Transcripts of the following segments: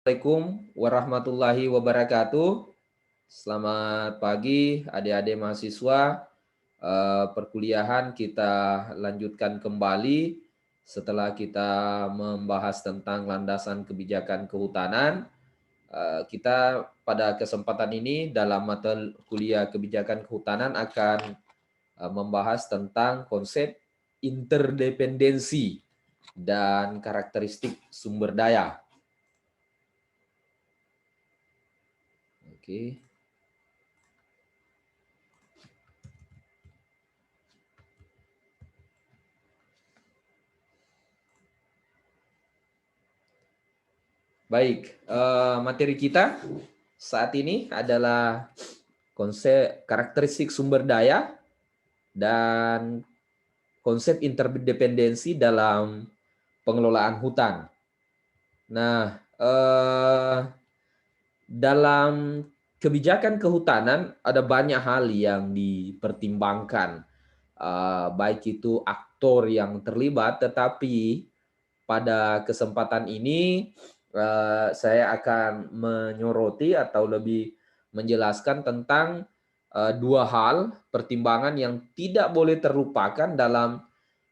Assalamualaikum warahmatullahi wabarakatuh. Selamat pagi adik-adik mahasiswa. Perkuliahan kita lanjutkan kembali setelah kita membahas tentang landasan kebijakan kehutanan. Kita pada kesempatan ini dalam mata kuliah kebijakan kehutanan akan membahas tentang konsep interdependensi dan karakteristik sumber daya. Oke. Baik, materi kita saat ini adalah konsep karakteristik sumber daya dan konsep interdependensi dalam pengelolaan hutan. Nah, dalam kebijakan kehutanan ada banyak hal yang dipertimbangkan, baik itu aktor yang terlibat, tetapi pada kesempatan ini saya akan menyoroti atau lebih menjelaskan tentang dua hal pertimbangan yang tidak boleh terlupakan dalam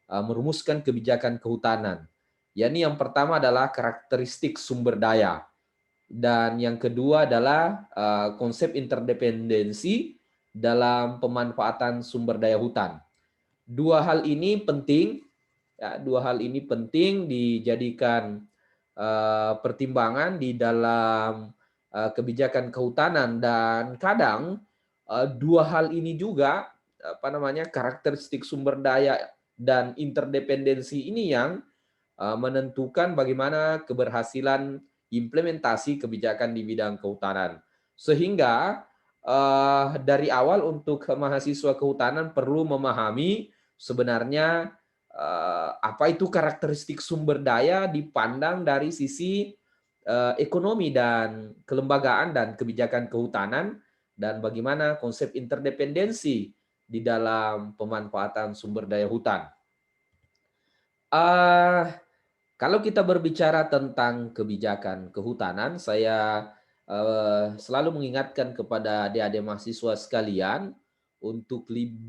merumuskan kebijakan kehutanan. Yakni yang pertama adalah karakteristik sumber daya dan yang kedua adalah konsep interdependensi dalam pemanfaatan sumber daya hutan. Dua hal ini penting. Ya, dua hal ini penting dijadikan pertimbangan di dalam kebijakan kehutanan dan kadang dua hal ini juga karakteristik sumber daya dan interdependensi ini yang menentukan bagaimana keberhasilan implementasi kebijakan di bidang kehutanan. Sehingga dari awal untuk mahasiswa kehutanan perlu memahami sebenarnya apa itu karakteristik sumber daya dipandang dari sisi ekonomi dan kelembagaan dan kebijakan kehutanan dan bagaimana konsep interdependensi di dalam pemanfaatan sumber daya hutan. Kalau kita berbicara tentang kebijakan kehutanan, saya selalu mengingatkan kepada adik-adik mahasiswa sekalian untuk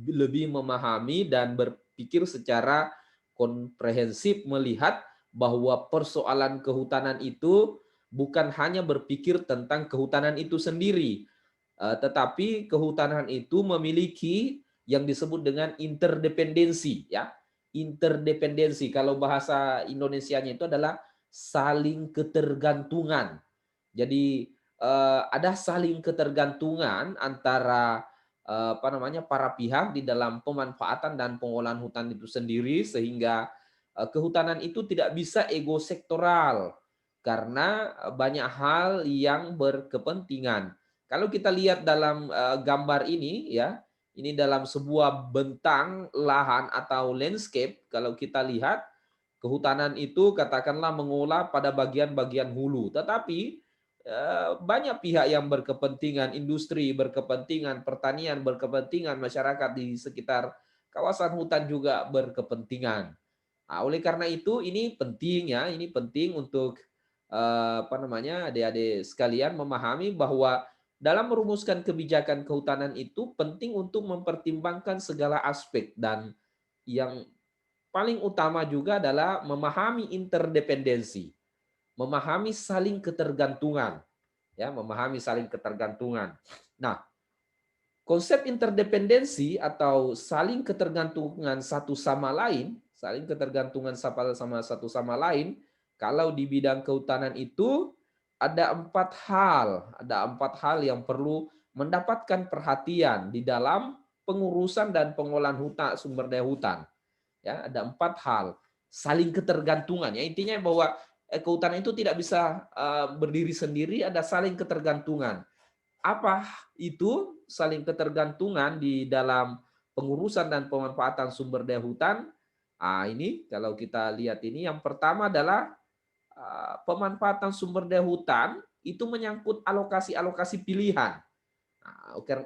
lebih memahami dan berpikir secara komprehensif melihat bahwa persoalan kehutanan itu bukan hanya berpikir tentang kehutanan itu sendiri, tetapi kehutanan itu memiliki yang disebut dengan interdependensi, ya. Interdependensi kalau bahasa Indonesianya itu adalah saling ketergantungan. Jadi ada saling ketergantungan antara para pihak di dalam pemanfaatan dan pengolahan hutan itu sendiri sehingga kehutanan itu tidak bisa ego sektoral karena banyak hal yang berkepentingan. Kalau kita lihat dalam gambar ini, ya, ini dalam sebuah bentang lahan atau landscape. Kalau kita lihat kehutanan itu katakanlah mengolah pada bagian-bagian hulu, tetapi banyak pihak yang berkepentingan, industri berkepentingan, pertanian berkepentingan, masyarakat di sekitar kawasan hutan juga berkepentingan. Nah, oleh karena itu ini penting, ya, ini penting untuk adik-adik sekalian memahami bahwa dalam merumuskan kebijakan kehutanan itu penting untuk mempertimbangkan segala aspek dan yang paling utama juga adalah memahami interdependensi, memahami saling ketergantungan, ya, memahami saling ketergantungan. Nah, konsep interdependensi atau saling ketergantungan satu sama lain, saling ketergantungan sama satu sama lain, kalau di bidang kehutanan itu ada empat hal yang perlu mendapatkan perhatian di dalam pengurusan dan pengolahan hutan sumber daya hutan. Ya, ada empat hal saling ketergantungan. Ya, intinya bahwa kehutanan itu tidak bisa berdiri sendiri, ada saling ketergantungan. Apa itu saling ketergantungan di dalam pengurusan dan pemanfaatan sumber daya hutan? Ini kalau kita lihat ini yang pertama adalah pemanfaatan sumber daya hutan itu menyangkut alokasi-alokasi pilihan.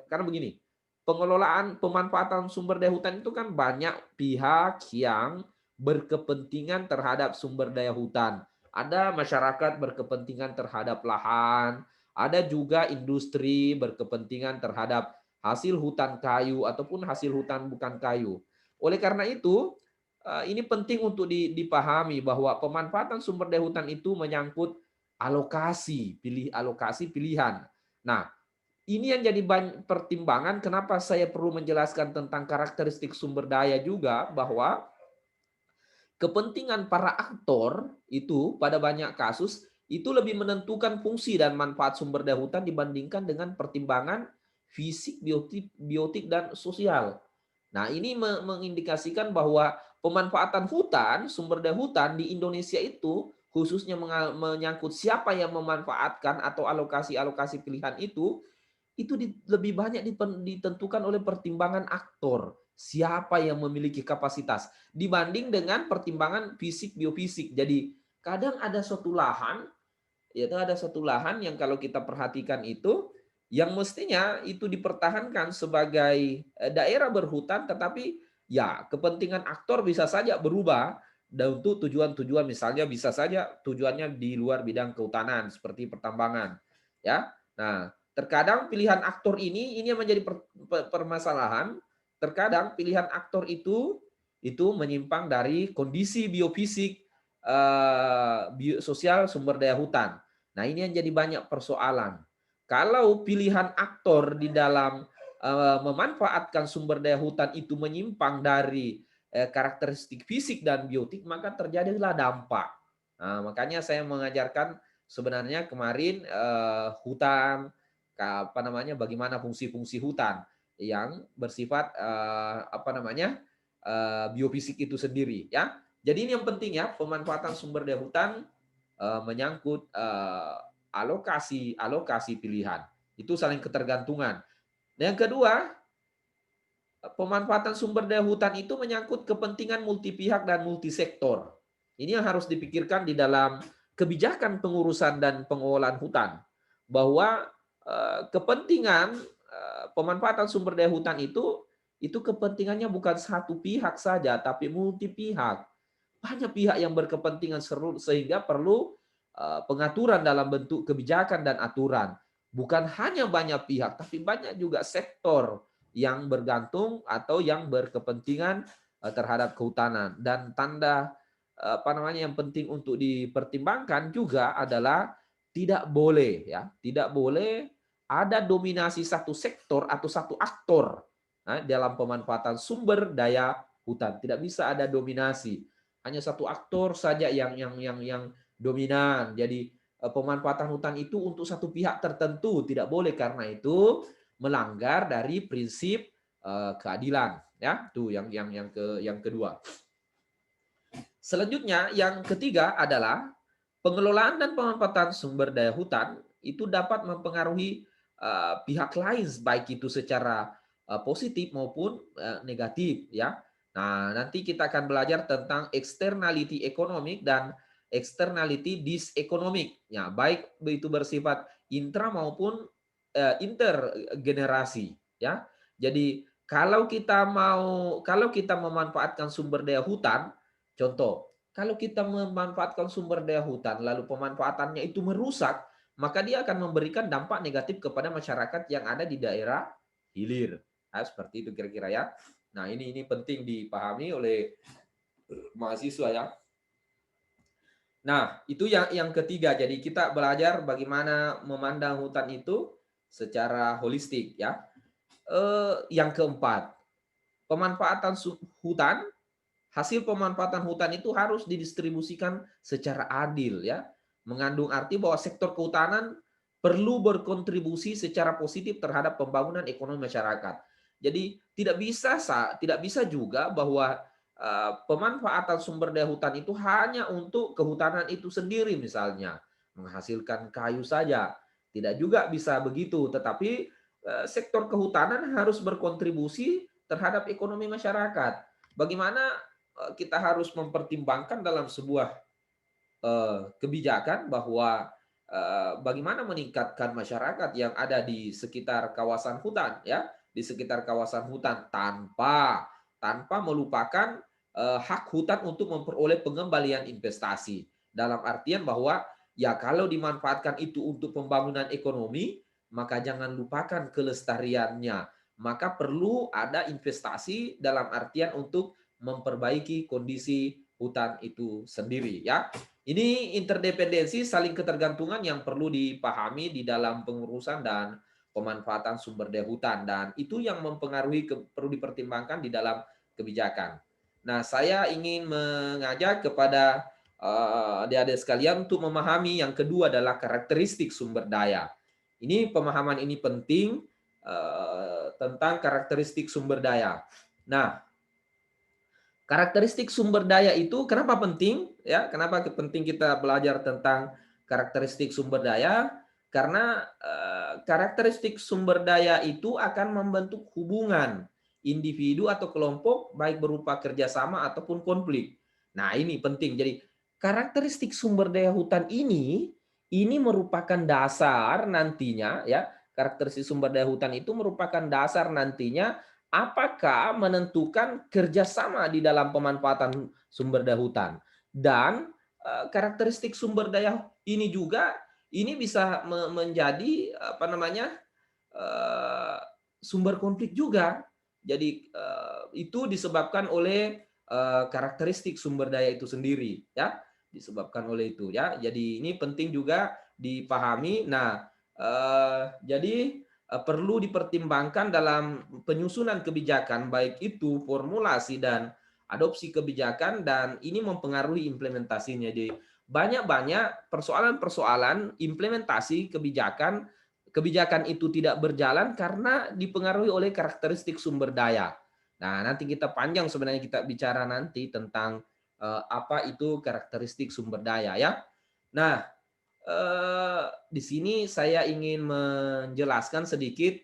Karena begini, pengelolaan pemanfaatan sumber daya hutan itu kan banyak pihak yang berkepentingan terhadap sumber daya hutan. Ada masyarakat berkepentingan terhadap lahan, ada juga industri berkepentingan terhadap hasil hutan kayu ataupun hasil hutan bukan kayu. Oleh karena itu, ini penting untuk dipahami bahwa pemanfaatan sumber daya hutan itu menyangkut alokasi pilihan. Nah, ini yang jadi pertimbangan kenapa saya perlu menjelaskan tentang karakteristik sumber daya juga, bahwa kepentingan para aktor itu pada banyak kasus itu lebih menentukan fungsi dan manfaat sumber daya hutan dibandingkan dengan pertimbangan fisik, biotik dan sosial. Nah, ini mengindikasikan bahwa pemanfaatan hutan, sumber daya hutan di Indonesia itu khususnya menyangkut siapa yang memanfaatkan atau alokasi-alokasi pilihan itu lebih banyak ditentukan oleh pertimbangan aktor. Siapa yang memiliki kapasitas dibanding dengan pertimbangan fisik biofisik. Jadi kadang ada suatu lahan, yaitu ada satu lahan yang kalau kita perhatikan itu yang mestinya itu dipertahankan sebagai daerah berhutan, tetapi ya kepentingan aktor bisa saja berubah dan untuk tujuan-tujuan, misalnya bisa saja tujuannya di luar bidang kehutanan seperti pertambangan, ya. Nah, terkadang pilihan aktor ini yang menjadi permasalahan. Terkadang pilihan aktor itu menyimpang dari kondisi biofisik, biososial sumber daya hutan. Nah, ini yang jadi banyak persoalan. Kalau pilihan aktor di dalam memanfaatkan sumber daya hutan itu menyimpang dari karakteristik fisik dan biotik, maka terjadilah dampak. Nah, makanya saya mengajarkan sebenarnya kemarin hutan, apa namanya, bagaimana fungsi-fungsi hutan yang bersifat biofisik itu sendiri, ya. Jadi ini yang penting ya, pemanfaatan sumber daya hutan menyangkut alokasi pilihan. Itu saling ketergantungan. Dan yang kedua, pemanfaatan sumber daya hutan itu menyangkut kepentingan multi pihak dan multisektor. Ini yang harus dipikirkan di dalam kebijakan pengurusan dan pengelolaan hutan. Bahwa kepentingan pemanfaatan sumber daya hutan itu kepentingannya bukan satu pihak saja, tapi multi pihak. Banyak pihak yang berkepentingan sehingga perlu pengaturan dalam bentuk kebijakan dan aturan. Bukan hanya banyak pihak, tapi banyak juga sektor yang bergantung atau yang berkepentingan terhadap kehutanan. Dan tanda yang penting untuk dipertimbangkan juga adalah tidak boleh ada dominasi satu sektor atau satu aktor dalam pemanfaatan sumber daya hutan. Tidak bisa ada dominasi. Hanya satu aktor saja yang dominan. Jadi pemanfaatan hutan itu untuk satu pihak tertentu tidak boleh, karena itu melanggar dari prinsip keadilan, ya. Tuh yang kedua. Selanjutnya yang ketiga adalah pengelolaan dan pemanfaatan sumber daya hutan itu dapat mempengaruhi pihak lain, baik itu secara positif maupun negatif, ya. Nah, nanti kita akan belajar tentang externality ekonomik dan externality disekonomik, ya, baik itu bersifat intra maupun intergenerasi, ya. Jadi kalau kita memanfaatkan sumber daya hutan, contoh, kalau kita memanfaatkan sumber daya hutan lalu pemanfaatannya itu merusak, maka dia akan memberikan dampak negatif kepada masyarakat yang ada di daerah hilir. Nah, seperti itu kira-kira ya. Nah, ini penting dipahami oleh mahasiswa ya. Nah, itu yang ketiga. Jadi kita belajar bagaimana memandang hutan itu secara holistik ya. Yang keempat, pemanfaatan hutan, hasil pemanfaatan hutan itu harus didistribusikan secara adil ya. Mengandung arti bahwa sektor kehutanan perlu berkontribusi secara positif terhadap pembangunan ekonomi masyarakat. Jadi tidak bisa juga bahwa pemanfaatan sumber daya hutan itu hanya untuk kehutanan itu sendiri, misalnya menghasilkan kayu saja. Tidak juga bisa begitu, tetapi sektor kehutanan harus berkontribusi terhadap ekonomi masyarakat. Bagaimana kita harus mempertimbangkan dalam sebuah kebijakan bahwa bagaimana meningkatkan masyarakat yang ada di sekitar kawasan hutan, ya, di sekitar kawasan hutan tanpa melupakan hak hutan untuk memperoleh pengembalian investasi. Dalam artian bahwa ya kalau dimanfaatkan itu untuk pembangunan ekonomi, maka jangan lupakan kelestariannya. Maka perlu ada investasi dalam artian untuk memperbaiki kondisi hutan itu sendiri ya. Ini interdependensi saling ketergantungan yang perlu dipahami di dalam pengurusan dan pemanfaatan sumber daya hutan, dan itu yang mempengaruhi perlu dipertimbangkan di dalam kebijakan. Nah, saya ingin mengajak kepada adik-adik sekalian untuk memahami yang kedua adalah karakteristik sumber daya. Ini pemahaman ini penting tentang karakteristik sumber daya. Nah, karakteristik sumber daya itu kenapa penting? Ya, kenapa penting kita belajar tentang karakteristik sumber daya? Karena karakteristik sumber daya itu akan membentuk hubungan individu atau kelompok baik berupa kerjasama ataupun konflik. Nah, ini penting. Jadi karakteristik sumber daya hutan ini merupakan dasar nantinya ya. Karakteristik sumber daya hutan itu merupakan dasar nantinya apakah menentukan kerjasama di dalam pemanfaatan sumber daya hutan. Dan karakteristik sumber daya ini juga ini bisa menjadi apa namanya sumber konflik juga. Jadi itu disebabkan oleh karakteristik sumber daya itu sendiri ya, disebabkan oleh itu ya. Jadi ini penting juga dipahami. Nah, jadi perlu dipertimbangkan dalam penyusunan kebijakan, baik itu formulasi dan adopsi kebijakan, dan ini mempengaruhi implementasinya. Jadi banyak-banyak persoalan-persoalan implementasi kebijakan, kebijakan itu tidak berjalan karena dipengaruhi oleh karakteristik sumber daya. Nah, nanti kita panjang sebenarnya kita bicara nanti tentang apa itu karakteristik sumber daya ya. Nah, di sini saya ingin menjelaskan sedikit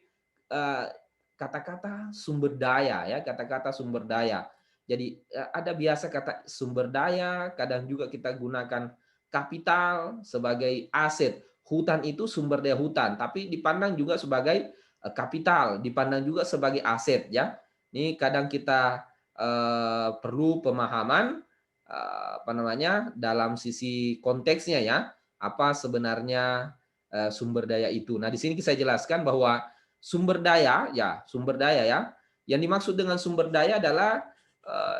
kata-kata sumber daya ya, kata-kata sumber daya. Jadi ada biasa kata sumber daya, kadang juga kita gunakan kapital sebagai aset. Hutan itu sumber daya hutan, tapi dipandang juga sebagai kapital, dipandang juga sebagai aset ya. Ini kadang kita perlu pemahaman apa namanya dalam sisi konteksnya ya, apa sebenarnya sumber daya itu. Nah, di sini saya jelaskan bahwa sumber daya ya, yang dimaksud dengan sumber daya adalah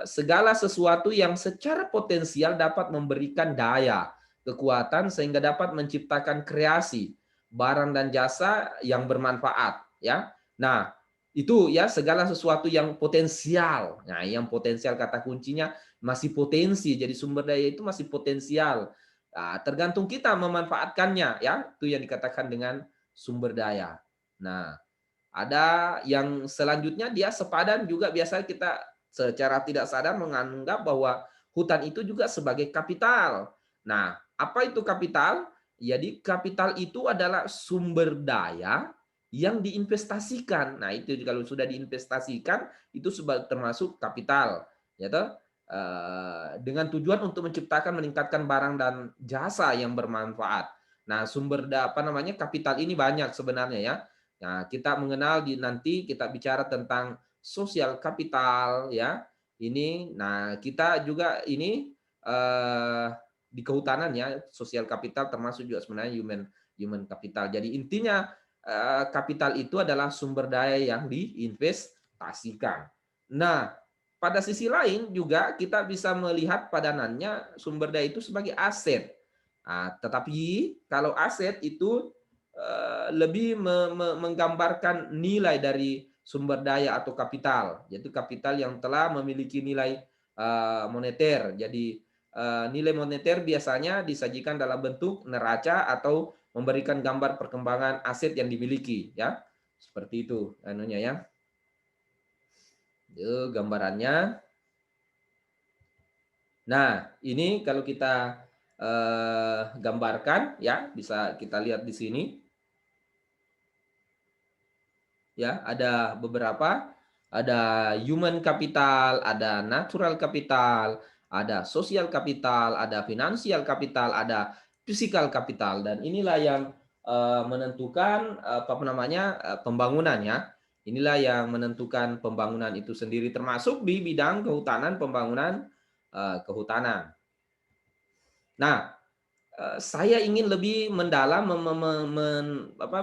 segala sesuatu yang secara potensial dapat memberikan daya, kekuatan sehingga dapat menciptakan kreasi, barang dan jasa yang bermanfaat ya. Nah, itu ya segala sesuatu yang potensial. Nah, yang potensial kata kuncinya masih potensi. Jadi sumber daya itu masih potensial. Nah, tergantung kita memanfaatkannya ya, itu yang dikatakan dengan sumber daya. Nah, ada yang selanjutnya dia sepadan juga, biasanya kita secara tidak sadar menganggap bahwa hutan itu juga sebagai kapital. Nah, apa itu kapital? Jadi kapital itu adalah sumber daya yang diinvestasikan. Nah, itu kalau sudah diinvestasikan itu termasuk kapital, ya toh? Dengan tujuan untuk menciptakan meningkatkan barang dan jasa yang bermanfaat. Nah, apa namanya kapital ini banyak sebenarnya ya. Nah, kita mengenal nanti kita bicara tentang sosial kapital ya. Ini, nah kita juga ini di kehutanan ya, sosial kapital termasuk juga sebenarnya human capital. Jadi intinya kapital itu adalah sumber daya yang diinvestasikan. Nah, pada sisi lain juga kita bisa melihat padanannya sumber daya itu sebagai aset. Nah, tetapi kalau aset itu lebih menggambarkan nilai dari sumber daya atau kapital, yaitu kapital yang telah memiliki nilai moneter. Jadi nilai moneter biasanya disajikan dalam bentuk neraca atau memberikan gambar perkembangan aset yang dimiliki, ya. Seperti itu anunya ya. Itu gambarannya. Nah, ini kalau kita gambarkan ya, bisa kita lihat di sini. Ya, ada beberapa, ada human capital, ada natural capital, ada social capital, ada financial capital, ada physical capital, dan inilah yang menentukan apa namanya pembangunan ya. Inilah yang menentukan pembangunan itu sendiri, termasuk di bidang kehutanan, pembangunan kehutanan. Nah, saya ingin lebih mendalam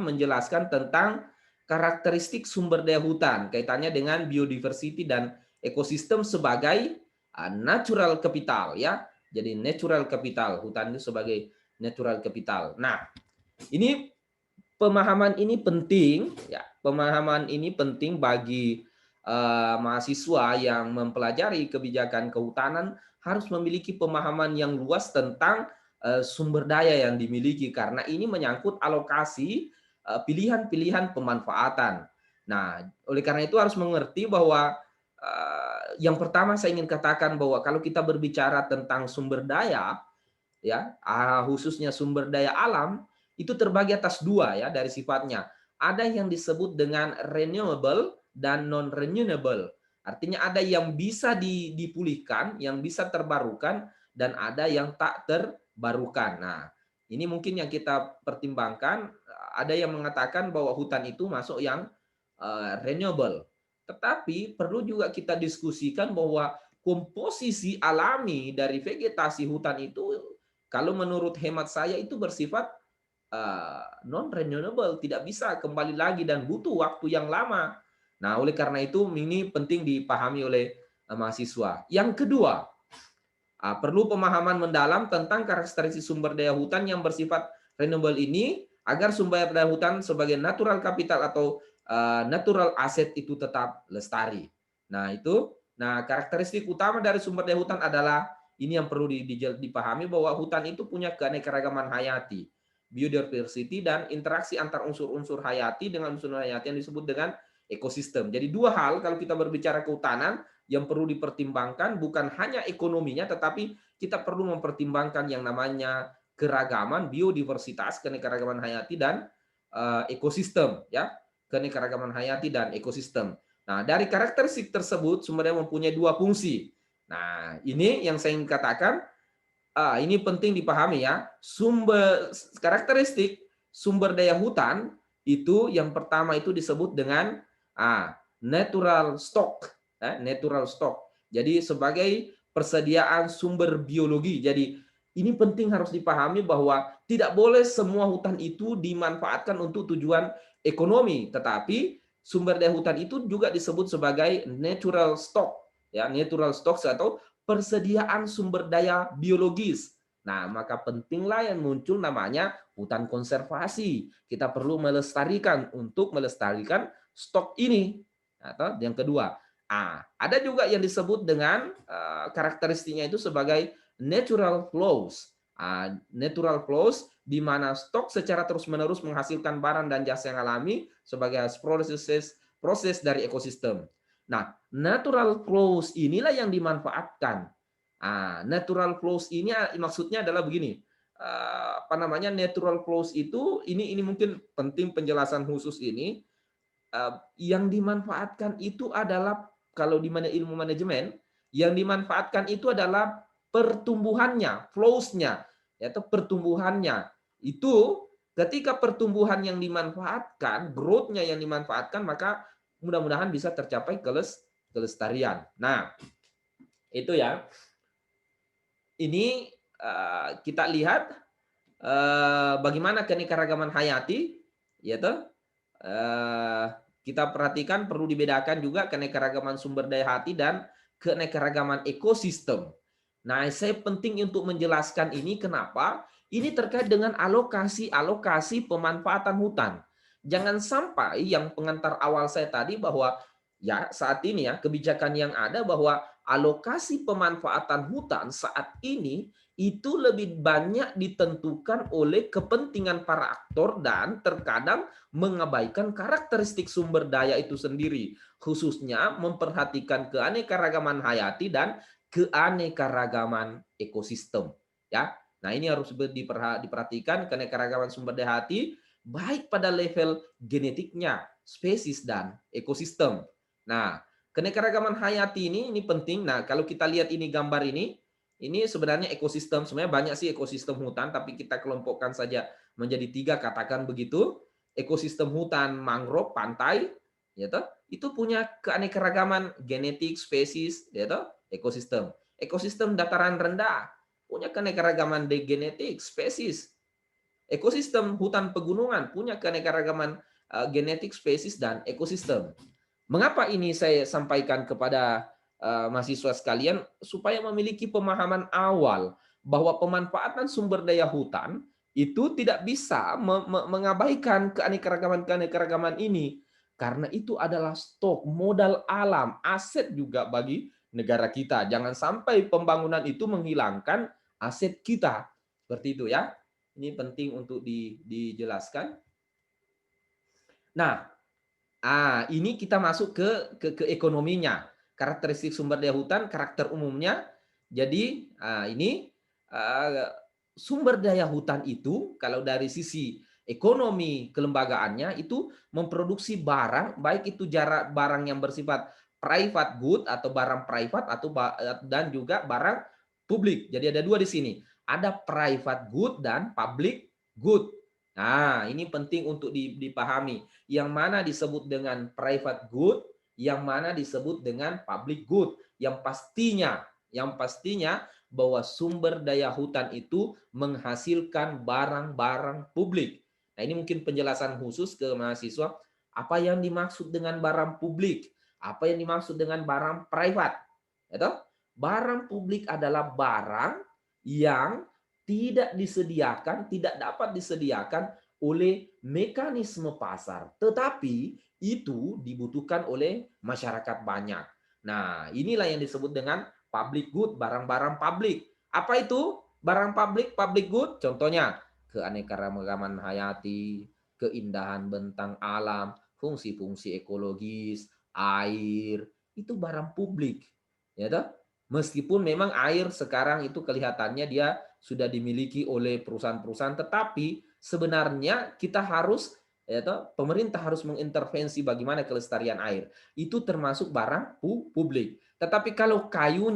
menjelaskan tentang karakteristik sumber daya hutan kaitannya dengan biodiversity dan ekosistem sebagai natural capital ya. Jadi natural capital, hutan itu sebagai natural capital. Nah, ini pemahaman ini penting ya. Pemahaman ini penting bagi mahasiswa yang mempelajari kebijakan kehutanan harus memiliki pemahaman yang luas tentang sumber daya yang dimiliki karena ini menyangkut alokasi pilihan-pilihan pemanfaatan. Nah, oleh karena itu harus mengerti bahwa yang pertama saya ingin katakan bahwa kalau kita berbicara tentang sumber daya ya, khususnya sumber daya alam itu terbagi atas dua ya dari sifatnya. Ada yang disebut dengan renewable dan non renewable. Artinya ada yang bisa dipulihkan, yang bisa terbarukan dan ada yang tak terbarukan. Nah, ini mungkin yang kita pertimbangkan. Ada yang mengatakan bahwa hutan itu masuk yang renewable. Tetapi perlu juga kita diskusikan bahwa komposisi alami dari vegetasi hutan itu kalau menurut hemat saya itu bersifat non renewable, tidak bisa kembali lagi dan butuh waktu yang lama. Nah, oleh karena itu ini penting dipahami oleh mahasiswa. Yang kedua, perlu pemahaman mendalam tentang karakteristik sumber daya hutan yang bersifat renewable ini agar sumber daya hutan sebagai natural capital atau natural asset itu tetap lestari. Nah, itu. Nah, karakteristik utama dari sumber daya hutan adalah ini yang perlu dipahami bahwa hutan itu punya keanekaragaman hayati, biodiversity dan interaksi antar unsur-unsur hayati dengan unsur hayati yang disebut dengan ekosistem. Jadi dua hal kalau kita berbicara kehutanan yang perlu dipertimbangkan bukan hanya ekonominya tetapi kita perlu mempertimbangkan yang namanya keragaman, biodiversitas, keanekaragaman hayati dan ekosistem ya, keanekaragaman hayati dan ekosistem. Nah, dari karakteristik tersebut sumber daya mempunyai dua fungsi. Nah, ini yang saya ingin katakan, ini penting dipahami ya. Karakteristik sumber daya hutan itu yang pertama itu disebut dengan natural stock, natural stock. Jadi sebagai persediaan sumber biologi. Jadi ini penting harus dipahami bahwa tidak boleh semua hutan itu dimanfaatkan untuk tujuan ekonomi, tetapi sumber daya hutan itu juga disebut sebagai natural stock, ya, natural stock atau persediaan sumber daya biologis. Nah, maka pentinglah yang muncul namanya hutan konservasi. Kita perlu melestarikan untuk melestarikan stok ini. Atau yang kedua, ada juga yang disebut dengan karakteristiknya itu sebagai natural flows. Natural flows di mana stok secara terus-menerus menghasilkan barang dan jasa yang alami sebagai proses dari ekosistem. Nah, natural flows inilah yang dimanfaatkan. Natural flows ini maksudnya adalah begini. Natural flows itu ini mungkin penting penjelasan khusus ini. Yang dimanfaatkan itu adalah kalau di mana ilmu manajemen, yang dimanfaatkan itu adalah pertumbuhannya, flows-nya, yaitu pertumbuhannya. Itu ketika pertumbuhan yang dimanfaatkan, growth-nya yang dimanfaatkan, maka mudah-mudahan bisa tercapai kelestarian. Nah, itu ya. Ini kita lihat bagaimana keanekaragaman hayati, yaitu kita perhatikan perlu dibedakan juga keanekaragaman sumber daya hayati dan keanekaragaman ekosistem. Nah, saya penting untuk menjelaskan ini kenapa? Ini terkait dengan alokasi pemanfaatan hutan. Jangan sampai yang pengantar awal saya tadi bahwa ya saat ini ya kebijakan yang ada bahwa alokasi pemanfaatan hutan saat ini itu lebih banyak ditentukan oleh kepentingan para aktor dan terkadang mengabaikan karakteristik sumber daya itu sendiri, khususnya memperhatikan keanekaragaman hayati dan keanekaragaman ekosistem. Ya, nah ini harus diperhatikan keanekaragaman sumber daya hayati baik pada level genetiknya, spesies dan ekosistem. Nah, keanekaragaman hayati ini penting. Nah, kalau kita lihat ini gambar ini sebenarnya ekosistem. Sebenarnya banyak sih ekosistem hutan, tapi kita kelompokkan saja menjadi 3, katakan begitu. Ekosistem hutan mangrove, pantai, ya toh, itu punya keanekaragaman genetik, spesies, ya toh, ekosistem. Ekosistem dataran rendah, punya keanekaragaman genetik, spesies. Ekosistem hutan pegunungan punya keanekaragaman genetik, spesies, dan ekosistem. Mengapa ini saya sampaikan kepada mahasiswa sekalian? Supaya memiliki pemahaman awal bahwa pemanfaatan sumber daya hutan itu tidak bisa mengabaikan keanekaragaman ini. Karena itu adalah stok modal alam, aset juga bagi negara kita. Jangan sampai pembangunan itu menghilangkan aset kita. Seperti itu ya. Ini penting untuk dijelaskan. Nah, ini kita masuk ke ekonominya. Karakteristik sumber daya hutan, karakter umumnya. Jadi, ini sumber daya hutan itu kalau dari sisi ekonomi kelembagaannya itu memproduksi barang, baik itu barang yang bersifat private good atau barang private atau dan juga barang publik. Jadi ada dua di sini. Ada private good dan public good. Nah, ini penting untuk dipahami. Yang mana disebut dengan private good, yang mana disebut dengan public good. Yang pastinya bahwa sumber daya hutan itu menghasilkan barang-barang publik. Nah, ini mungkin penjelasan khusus ke mahasiswa. Apa yang dimaksud dengan barang publik? Apa yang dimaksud dengan barang private? Itu barang publik adalah barang yang tidak dapat disediakan oleh mekanisme pasar, tetapi itu dibutuhkan oleh masyarakat banyak. Nah, inilah yang disebut dengan public good, barang-barang publik. Apa itu barang public good? Contohnya, keanekaragaman hayati, keindahan bentang alam, fungsi-fungsi ekologis, air, itu barang publik. Ya toh? Meskipun memang air sekarang itu kelihatannya dia sudah dimiliki oleh perusahaan-perusahaan, tetapi sebenarnya kita harus pemerintah harus mengintervensi bagaimana kelestarian air. Itu termasuk barang publik. Tetapi kalau kayu,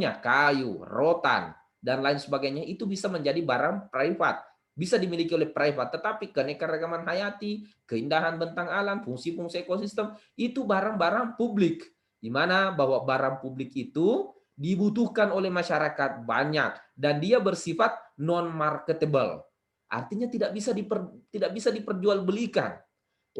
rotan, dan lain sebagainya itu bisa menjadi barang private. Bisa dimiliki oleh private, tetapi keanekaragaman hayati, keindahan bentang alam, fungsi-fungsi ekosistem, itu barang-barang publik. Di mana bahwa barang publik itu dibutuhkan oleh masyarakat banyak dan dia bersifat non marketable. Artinya tidak bisa diperjualbelikan.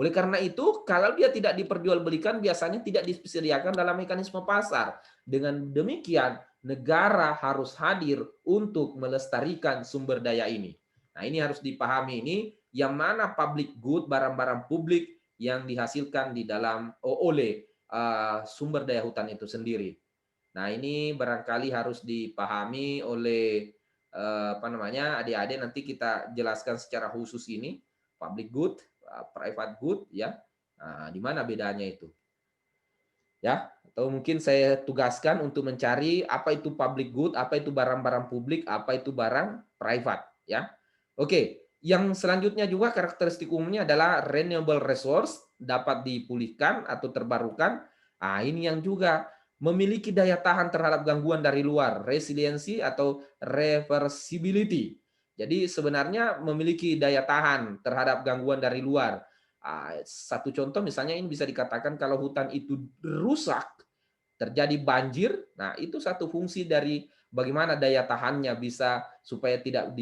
Oleh karena itu, kalau dia tidak diperjualbelikan biasanya tidak disediakan dalam mekanisme pasar. Dengan demikian, negara harus hadir untuk melestarikan sumber daya ini. Nah, ini harus dipahami ini yang mana public good, barang-barang publik yang dihasilkan di dalam oleh sumber daya hutan itu sendiri. Nah, ini barangkali harus dipahami oleh adik-adik. Nanti kita jelaskan secara khusus ini public good, private good, ya. Nah, di mana bedanya itu? Ya, atau mungkin saya tugaskan untuk mencari apa itu public good, apa itu barang-barang publik, apa itu barang private, ya. Oke, yang selanjutnya juga karakteristik umumnya adalah renewable resource, dapat dipulihkan atau terbarukan. Ah, ini yang juga memiliki daya tahan terhadap gangguan dari luar, resiliensi atau reversibility. Jadi sebenarnya memiliki daya tahan terhadap gangguan dari luar. Satu contoh misalnya ini bisa dikatakan kalau hutan itu rusak, terjadi banjir, nah itu satu fungsi dari bagaimana daya tahannya bisa supaya tidak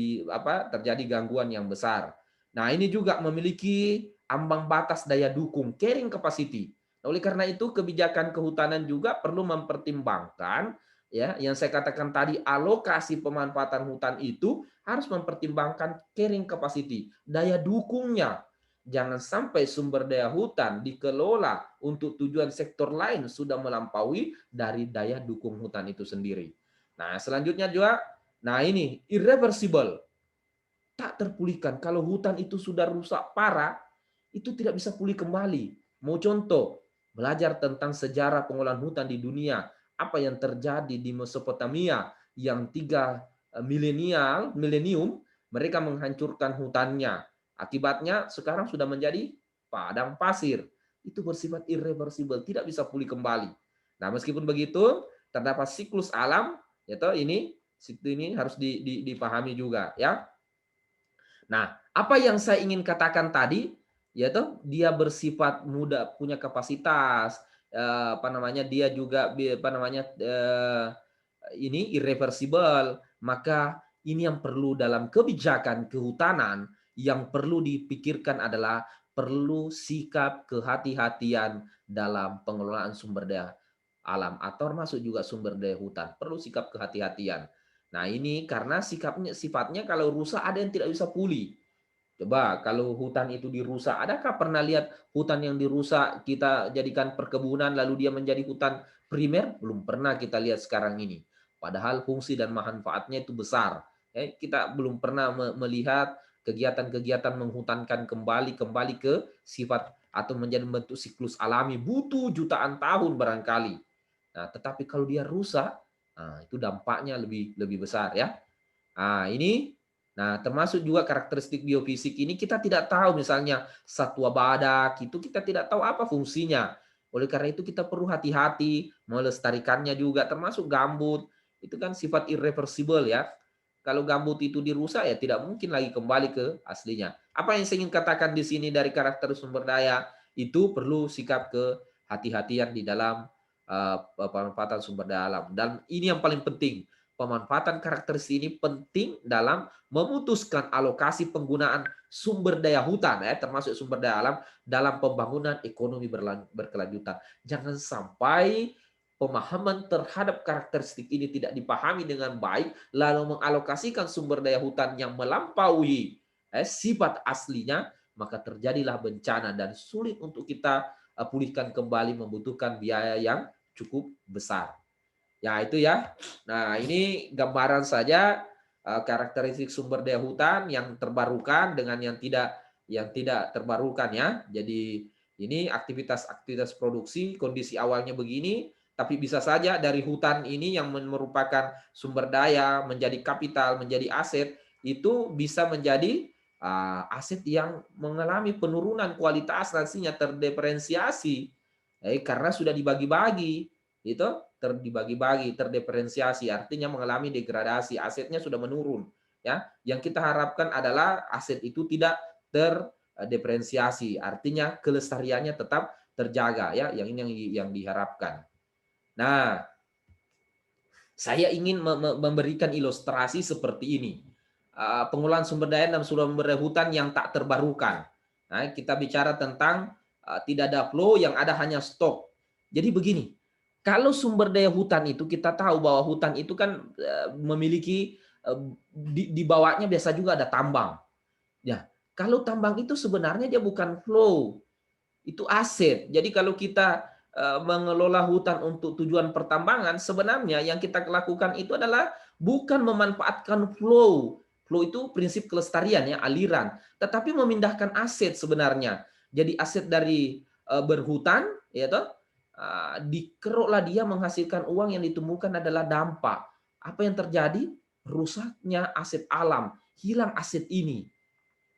terjadi gangguan yang besar. Nah, ini juga memiliki ambang batas daya dukung, carrying capacity. Nah, oleh karena itu kebijakan kehutanan juga perlu mempertimbangkan ya yang saya katakan tadi, alokasi pemanfaatan hutan itu harus mempertimbangkan carrying capacity, daya dukungnya. Jangan sampai sumber daya hutan dikelola untuk tujuan sektor lain sudah melampaui dari daya dukung hutan itu sendiri. Nah, selanjutnya juga, nah ini irreversible, tak terpulihkan. Kalau hutan itu sudah rusak parah, itu tidak bisa pulih kembali. Mau contoh, belajar tentang sejarah pengolahan hutan di dunia, apa yang terjadi di Mesopotamia yang 3 milenium mereka menghancurkan hutannya. Akibatnya sekarang sudah menjadi padang pasir. Itu bersifat irreversible, tidak bisa pulih kembali. Nah, meskipun begitu, terdapat siklus alam, yaitu ini harus dipahami juga, ya. Nah, apa yang saya ingin katakan tadi, yaitu dia bersifat muda, punya kapasitas, dia juga ini irreversible, maka ini yang perlu dalam kebijakan kehutanan, yang perlu dipikirkan adalah perlu sikap kehati-hatian dalam pengelolaan sumber daya alam atau termasuk juga sumber daya hutan. Perlu sikap kehati-hatian. Nah, ini karena sifatnya kalau rusak ada yang tidak bisa pulih. Coba kalau hutan itu dirusak, adakah pernah lihat hutan yang dirusak kita jadikan perkebunan lalu dia menjadi hutan primer? Belum pernah kita lihat sekarang ini. Padahal fungsi dan manfaatnya itu besar. Kita belum pernah melihat kegiatan-kegiatan menghutankan kembali ke sifat atau menjadi bentuk siklus alami butuh jutaan tahun barangkali. Nah, tetapi kalau dia rusak, nah, itu dampaknya lebih lebih besar ya. Nah, nah termasuk juga karakteristik biofisik ini kita tidak tahu misalnya satwa badak itu kita tidak tahu apa fungsinya. Oleh karena itu kita perlu hati-hati melestarikannya juga termasuk gambut. Itu kan sifat irreversible ya. Kalau gambut itu dirusak ya tidak mungkin lagi kembali ke aslinya. Apa yang saya ingin katakan di sini dari karakter sumber daya itu perlu sikap kehati-hatian di dalam pemanfaatan sumber daya alam. Dan ini yang paling penting pemanfaatan karakteristik ini penting dalam memutuskan alokasi penggunaan sumber daya hutan ya termasuk sumber daya alam dalam pembangunan ekonomi berkelanjutan. Jangan sampai pemahaman terhadap karakteristik ini tidak dipahami dengan baik lalu mengalokasikan sumber daya hutan yang melampaui sifat aslinya, maka terjadilah bencana dan sulit untuk kita pulihkan kembali, membutuhkan biaya yang cukup besar. Ya, itu ya. Nah, ini gambaran saja karakteristik sumber daya hutan yang terbarukan dengan yang tidak terbarukan ya. Jadi ini aktivitas-aktivitas produksi, kondisi awalnya begini, tapi bisa saja dari hutan ini yang merupakan sumber daya menjadi kapital, menjadi aset, itu bisa menjadi aset yang mengalami penurunan kualitas nantinya terdiferensiasi. Karena sudah dibagi-bagi, itu dibagi-bagi, terdiferensiasi, artinya mengalami degradasi, asetnya sudah menurun. Ya, yang kita harapkan adalah aset itu tidak terdiferensiasi, artinya kelestariannya tetap terjaga. Ya, yang ini yang diharapkan. Nah, saya ingin memberikan ilustrasi seperti ini. Pengelolaan sumber daya dan sumber daya hutan yang tak terbarukan. Nah, kita bicara tentang tidak ada flow, yang ada hanya stok. Jadi begini, kalau sumber daya hutan itu kita tahu bahwa hutan itu kan memiliki di bawahnya biasa juga ada tambang. Ya, kalau tambang itu sebenarnya dia bukan flow, itu aset. Jadi kalau kita mengelola hutan untuk tujuan pertambangan, sebenarnya yang kita lakukan itu adalah bukan memanfaatkan flow. Flow itu prinsip kelestarian ya, aliran, tetapi memindahkan aset sebenarnya. Jadi aset dari berhutan, ya toh, dikeruklah dia menghasilkan uang yang ditumbuhkan adalah dampak. Apa yang terjadi? Rusaknya aset alam, hilang aset ini.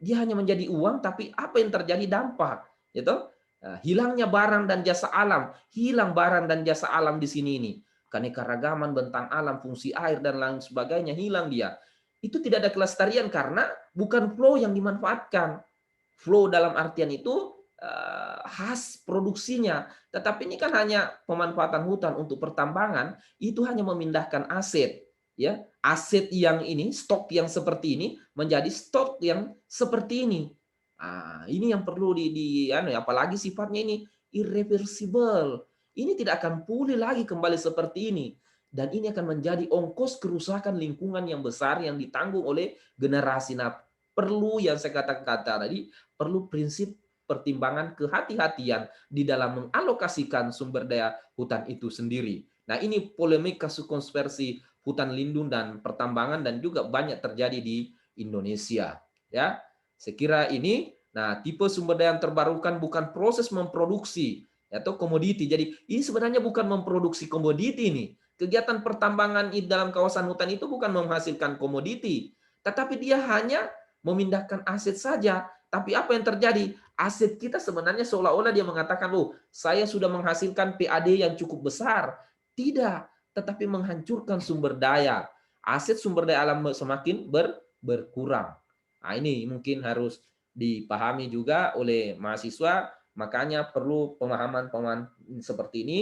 Dia hanya menjadi uang, tapi apa yang terjadi dampak, gitu? Hilangnya barang dan jasa alam, hilang barang dan jasa alam di sini ini. Keanekaragaman bentang alam, fungsi air dan lain sebagainya hilang dia. Itu tidak ada kelestarian karena bukan flow yang dimanfaatkan. Flow dalam artian itu khas produksinya, tetapi ini kan hanya pemanfaatan hutan untuk pertambangan, itu hanya memindahkan aset, ya aset yang ini, stok yang seperti ini menjadi stok yang seperti ini. Ini yang perlu apalagi sifatnya ini irreversible. Ini tidak akan pulih lagi kembali seperti ini. Dan ini akan menjadi ongkos kerusakan lingkungan yang besar yang ditanggung oleh generasi. Nah, perlu yang saya katakan tadi, perlu prinsip pertimbangan kehati-hatian di dalam mengalokasikan sumber daya hutan itu sendiri. Nah, ini polemik kasus konversi hutan lindung dan pertambangan dan juga banyak terjadi di Indonesia. Ya, saya kira ini. Nah, tipe sumber daya yang terbarukan bukan proses memproduksi atau komoditi. Jadi ini sebenarnya bukan memproduksi komoditi nih. Kegiatan pertambangan di dalam kawasan hutan itu bukan menghasilkan komoditi, tetapi dia hanya memindahkan aset saja. Tapi apa yang terjadi? Aset kita sebenarnya seolah-olah dia mengatakan, oh, saya sudah menghasilkan PAD yang cukup besar. Tidak, tetapi menghancurkan sumber daya. Aset sumber daya alam semakin berkurang. Nah, ini mungkin harus dipahami juga oleh mahasiswa, makanya perlu pemahaman-pemahaman seperti ini,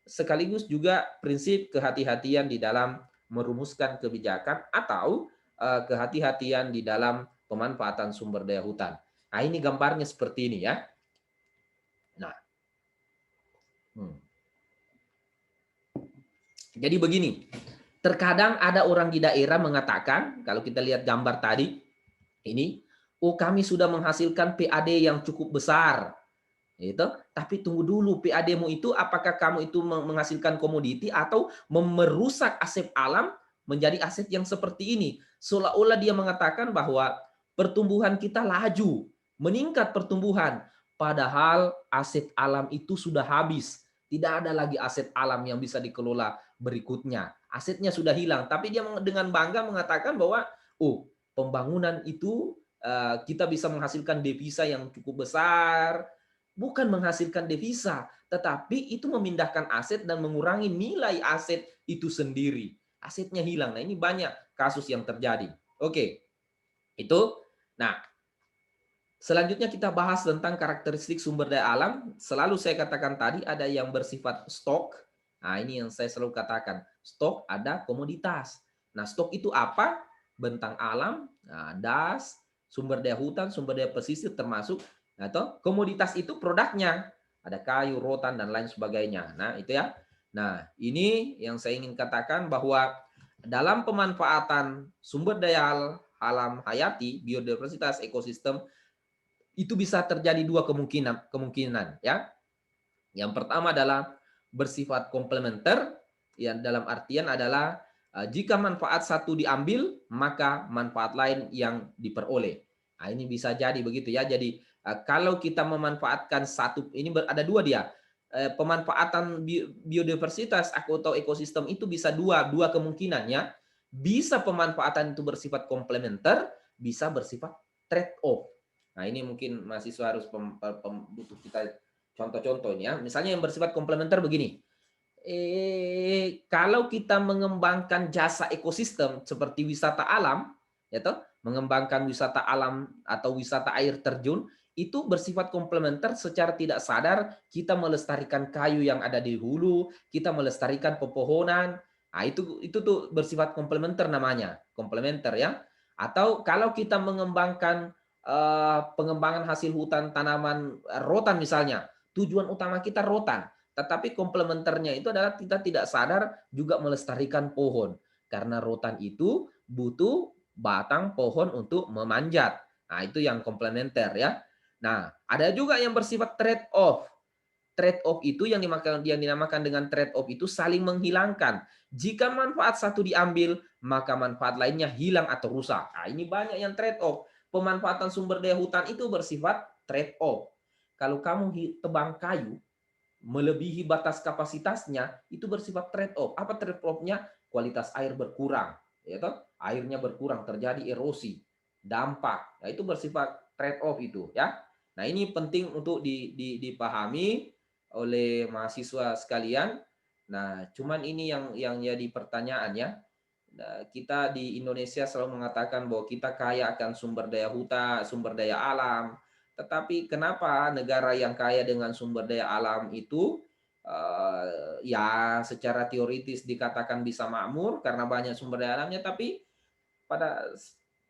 sekaligus juga prinsip kehati-hatian di dalam merumuskan kebijakan atau kehati-hatian di dalam pemanfaatan sumber daya hutan. Nah, ini gambarnya seperti ini ya. Nah, jadi begini, terkadang ada orang di daerah mengatakan, kalau kita lihat gambar tadi, ini, oh kami sudah menghasilkan PAD yang cukup besar, gitu. Tapi tunggu dulu, PAD-mu itu apakah kamu itu menghasilkan komoditi atau merusak aset alam menjadi aset yang seperti ini? Seolah-olah dia mengatakan bahwa pertumbuhan kita laju, meningkat pertumbuhan, padahal aset alam itu sudah habis. Tidak ada lagi aset alam yang bisa dikelola berikutnya. Asetnya sudah hilang, tapi dia dengan bangga mengatakan bahwa oh, pembangunan itu kita bisa menghasilkan devisa yang cukup besar, bukan menghasilkan devisa, tetapi itu memindahkan aset dan mengurangi nilai aset itu sendiri. Asetnya hilang. Nah, ini banyak kasus yang terjadi. Oke, itu. Nah, selanjutnya kita bahas tentang karakteristik sumber daya alam. Selalu saya katakan tadi ada yang bersifat stok. Nah, ini yang saya selalu katakan. Stok, ada komoditas. Nah, stok itu apa? Bentang alam, nah, das, sumber daya hutan, sumber daya pesisir termasuk. Atau komoditas itu produknya. Ada kayu, rotan, dan lain sebagainya. Nah, itu ya. Nah, ini yang saya ingin katakan bahwa dalam pemanfaatan sumber daya alam hayati, biodiversitas, ekosistem, itu bisa terjadi dua kemungkinan ya. Yang pertama adalah bersifat komplementer, yang dalam artian adalah jika manfaat satu diambil maka manfaat lain yang diperoleh. Nah, ini bisa jadi begitu ya. Jadi kalau kita memanfaatkan satu, ini ada dua dia. Pemanfaatan biodiversitas atau ekosistem itu bisa dua kemungkinannya. Bisa pemanfaatan itu bersifat komplementer, bisa bersifat trade off. Nah, ini mungkin mahasiswa harus butuh kita contoh-contoh ini ya. Misalnya yang bersifat komplementer begini. Kalau kita mengembangkan jasa ekosistem seperti wisata alam, ya toh, mengembangkan wisata alam atau wisata air terjun, itu bersifat komplementer. Secara tidak sadar kita melestarikan kayu yang ada di hulu, kita melestarikan pepohonan. Nah, itu tuh bersifat komplementer namanya, komplementer ya. Atau kalau kita mengembangkan pengembangan hasil hutan tanaman rotan misalnya, tujuan utama kita rotan, tetapi komplementernya itu adalah kita tidak sadar juga melestarikan pohon, karena rotan itu butuh batang pohon untuk memanjat. Nah, itu yang komplementer ya. Nah, ada juga yang bersifat trade off. Trade off itu yang dinamakan dengan trade off itu saling menghilangkan. Jika manfaat satu diambil, maka manfaat lainnya hilang atau rusak. Nah, ini banyak yang trade off. Pemanfaatan sumber daya hutan itu bersifat trade off. Kalau kamu tebang kayu melebihi batas kapasitasnya, itu bersifat trade off. Apa trade off-nya? Kualitas air berkurang, ya toh? Airnya berkurang, terjadi erosi, dampak. Nah, itu bersifat trade off itu, ya. Nah, ini penting untuk dipahami oleh mahasiswa sekalian. Nah, cuman ini yang jadi pertanyaan ya. Nah, kita di Indonesia selalu mengatakan bahwa kita kaya akan sumber daya hutan, sumber daya alam. Tetapi kenapa negara yang kaya dengan sumber daya alam itu ya secara teoritis dikatakan bisa makmur karena banyak sumber daya alamnya, tapi pada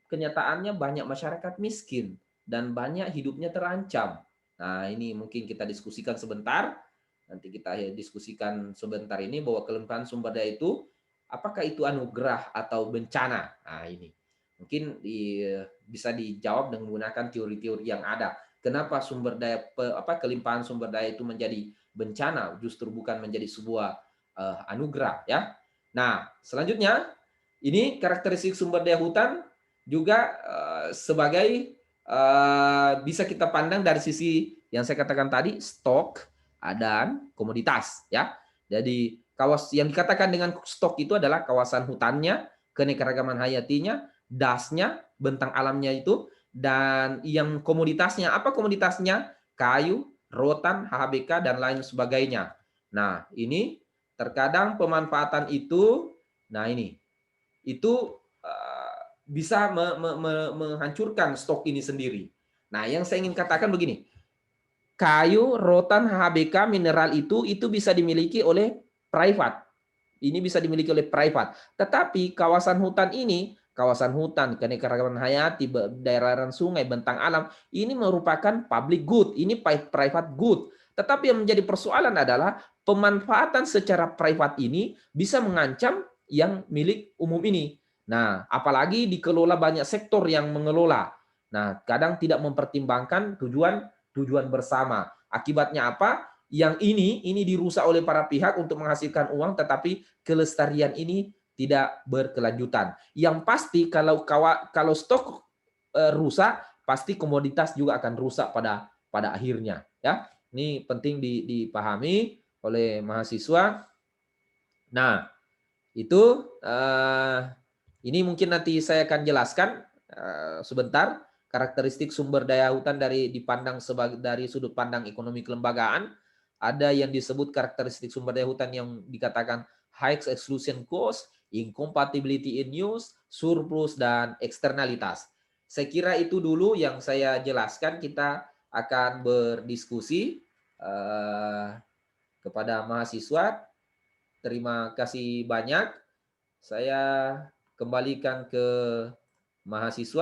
kenyataannya banyak masyarakat miskin dan banyak hidupnya terancam. Nah, ini mungkin kita diskusikan sebentar. Nanti kita diskusikan sebentar ini bahwa kelimpahan sumber daya itu apakah itu anugerah atau bencana? Nah, ini mungkin bisa dijawab dengan menggunakan teori-teori yang ada. Kenapa sumber daya kelimpahan sumber daya itu menjadi bencana, justru bukan menjadi sebuah anugerah ya. Nah, selanjutnya ini karakteristik sumber daya hutan juga sebagai bisa kita pandang dari sisi yang saya katakan tadi, stok dan komoditas ya. Jadi yang dikatakan dengan stok itu adalah kawasan hutannya, keanekaragaman hayatinya, dasnya, bentang alamnya itu, dan yang komoditasnya, apa komoditasnya? Kayu, rotan, HHBK, dan lain sebagainya. Nah, ini terkadang pemanfaatan itu, nah ini, itu bisa menghancurkan stok ini sendiri. Nah, yang saya ingin katakan begini, kayu, rotan, HHBK, mineral itu bisa dimiliki oleh private. Ini bisa dimiliki oleh private. Tetapi kawasan hutan ini kawasan hutan, keanekaragaman hayati, daerah sungai, bentang alam, ini merupakan public good, ini private good. Tetapi yang menjadi persoalan adalah pemanfaatan secara privat ini bisa mengancam yang milik umum ini. Nah, apalagi dikelola banyak sektor yang mengelola. Nah, kadang tidak mempertimbangkan tujuan bersama. Akibatnya apa? Yang ini dirusak oleh para pihak untuk menghasilkan uang, tetapi kelestarian ini tidak berkelanjutan. Yang pasti kalau stok rusak, pasti komoditas juga akan rusak pada akhirnya. Ya, ini penting dipahami oleh mahasiswa. Nah, itu ini mungkin nanti saya akan jelaskan sebentar karakteristik sumber daya hutan dipandang sebagai dari sudut pandang ekonomi kelembagaan. Ada yang disebut karakteristik sumber daya hutan yang dikatakan high exclusion cost, incompatibility in use, surplus, dan eksternalitas. Saya kira itu dulu yang saya jelaskan. Kita akan berdiskusi kepada mahasiswa. Terima kasih banyak. Saya kembalikan ke mahasiswa.